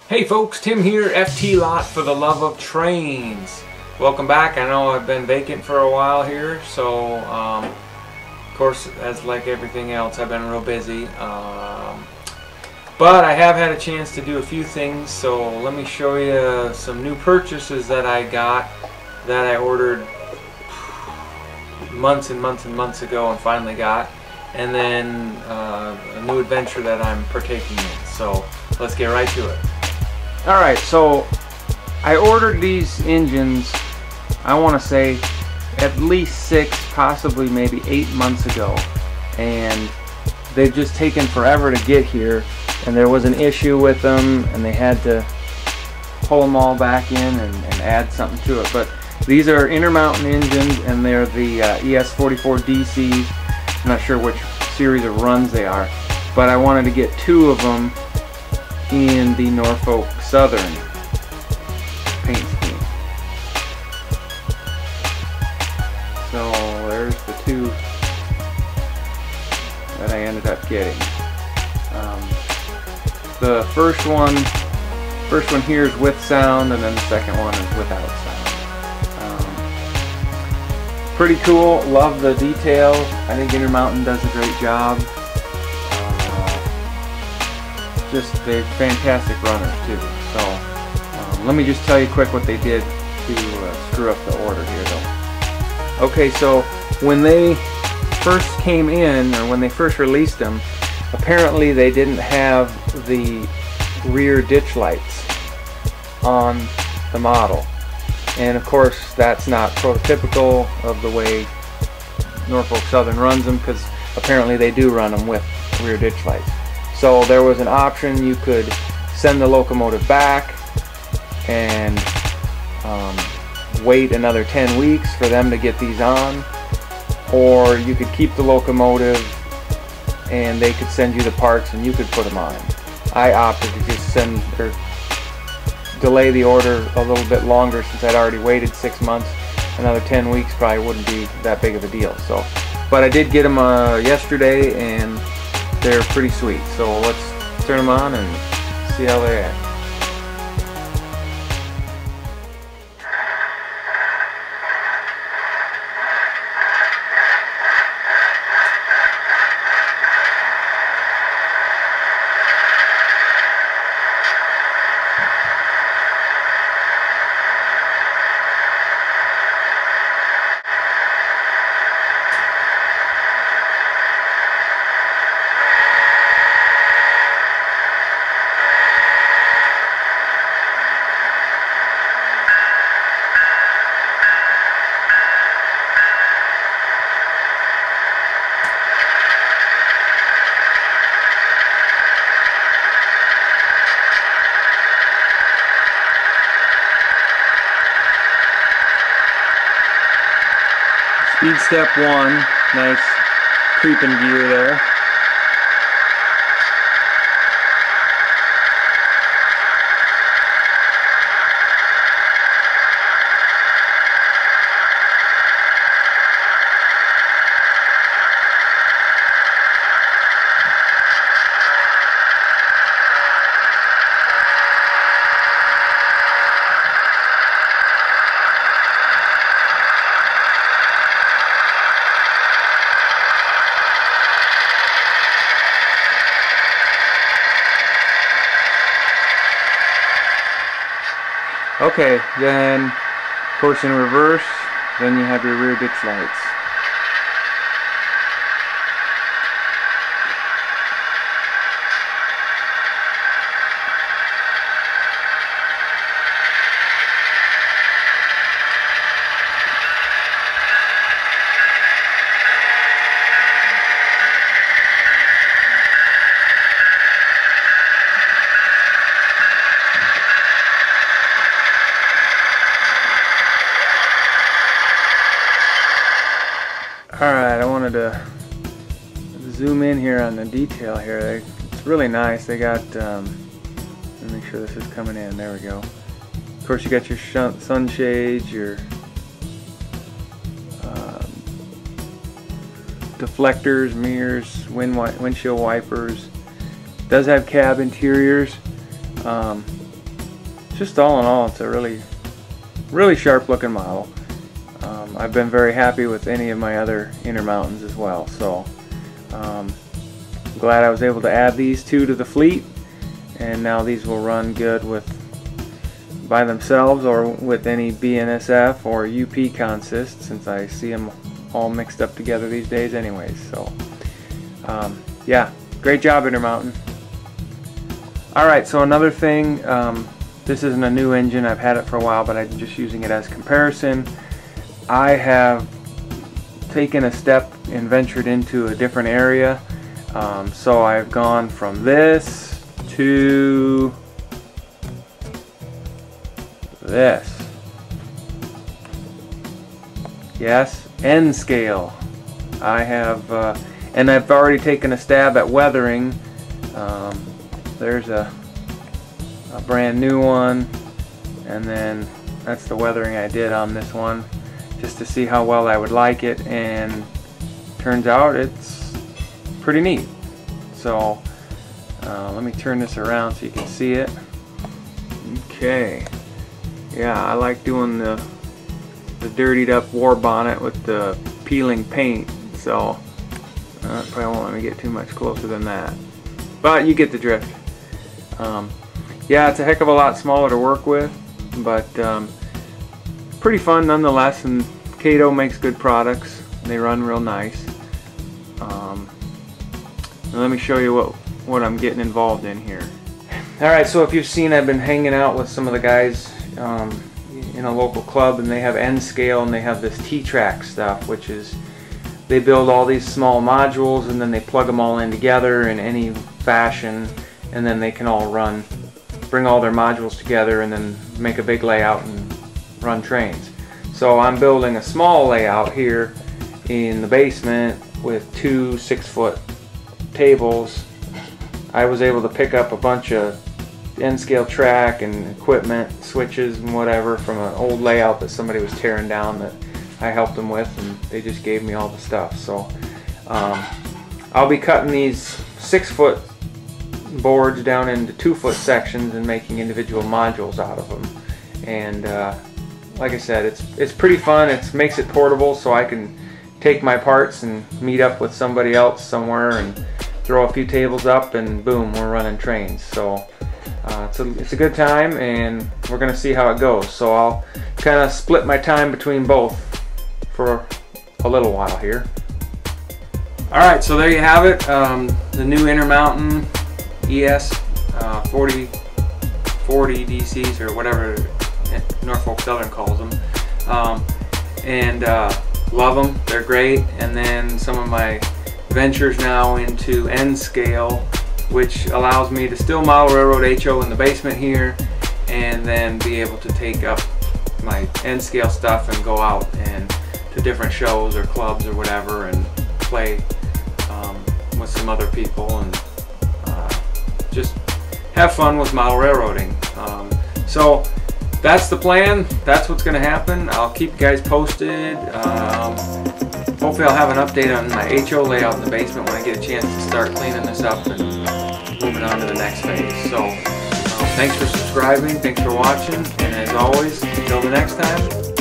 Hey folks, Tim here, FT Lot for the love of trains. Welcome back. I know I've been vacant for a while here, so of course, as like everything else, I've been real busy. But I have had a chance to do a few things, so let me show you some new purchases that I got that I ordered months and months and months ago and finally got, and then a new adventure that I'm partaking in. So let's get right to it. Alright, so I ordered these engines, I want to say at least 6, possibly maybe 8 months ago, and they've just taken forever to get here, and there was an issue with them and they had to pull them all back in and add something to it. But these are Intermountain engines, and they're the ES44DC. I'm not sure which series of runs they are, but I wanted to get 2 of them in the Norfolk Southern paint scheme. So there's the 2 that I ended up getting. The first one here is with sound, and then the second one is without sound. Pretty cool. Love the detail. I think Intermountain does a great job. They're fantastic runners too. So let me just tell you quick what they did to screw up the order here though. Okay, so when they first came in, or when they first released them, apparently they didn't have the rear ditch lights on the model, and of course that's not prototypical of the way Norfolk Southern runs them, because apparently they do run them with rear ditch lights. So there was an option: you could send the locomotive back and wait another 10 weeks for them to get these on, or you could keep the locomotive and they could send you the parts and you could put them on. I opted to just delay the order a little bit longer, since I'd already waited 6 months. Another 10 weeks probably wouldn't be that big of a deal. So, but I did get them yesterday, and they're pretty sweet. So let's turn them on and see how they act. Speed step 1, nice creeping gear there. Okay, then of course in reverse, then you have your rear ditch lights. Alright, I wanted to zoom in here on the detail here. It's really nice. They got, let me make sure this is coming in. There we go. Of course you got your sunshades, your deflectors, mirrors, windshield wipers. It does have cab interiors. just all in all, it's a really sharp looking model. I've been very happy with any of my other Intermountains as well, so I'm glad I was able to add these two to the fleet, and now these will run good by themselves or with any BNSF or UP consist, since I see them all mixed up together these days anyways. So yeah, great job, Intermountain. Alright, so another thing, this isn't a new engine, I've had it for a while, but I'm just using it as comparison. I have taken a step and ventured into a different area, so I've gone from this to this. Yes, N scale. I have, and I've already taken a stab at weathering. There's a brand new one, and then that's the weathering I did on this one, just to see how well I would like it, and turns out it's pretty neat. So let me turn this around so you can see it. Okay, yeah, I like doing the dirtied up war bonnet with the peeling paint, so probably won't let me get too much closer than that, but you get the drift. Yeah, it's a heck of a lot smaller to work with, but pretty fun nonetheless, and Kato makes good products. They run real nice. Let me show you what I'm getting involved in here. Alright, so if you've seen, I've been hanging out with some of the guys in a local club, and they have N scale, and they have this T-track stuff, which is they build all these small modules and then they plug them all in together in any fashion, and then they can all bring all their modules together and then make a big layout and run trains. So I'm building a small layout here in the basement with two 6-foot tables. I was able to pick up a bunch of N-scale track and equipment, switches and whatever from an old layout that somebody was tearing down that I helped them with, and they just gave me all the stuff. So I'll be cutting these 6-foot boards down into 2-foot sections and making individual modules out of them. And like I said, it's pretty fun. It makes it portable, so I can take my parts and meet up with somebody else somewhere and throw a few tables up, and boom, we're running trains. So it's a good time, and we're gonna see how it goes. So I'll kind of split my time between both for a little while here. Alright, so there you have it, the new Intermountain ES44DCs, or whatever Norfolk Southern calls them, and love them. They're great. And then some of my ventures now into N scale, which allows me to still model railroad HO in the basement here, and then be able to take up my N scale stuff and go out and to different shows or clubs or whatever and play with some other people and just have fun with model railroading. So that's the plan. That's what's going to happen. I'll keep you guys posted. Hopefully I'll have an update on my HO layout in the basement when I get a chance to start cleaning this up and moving on to the next phase. So thanks for subscribing, thanks for watching, and as always, until the next time,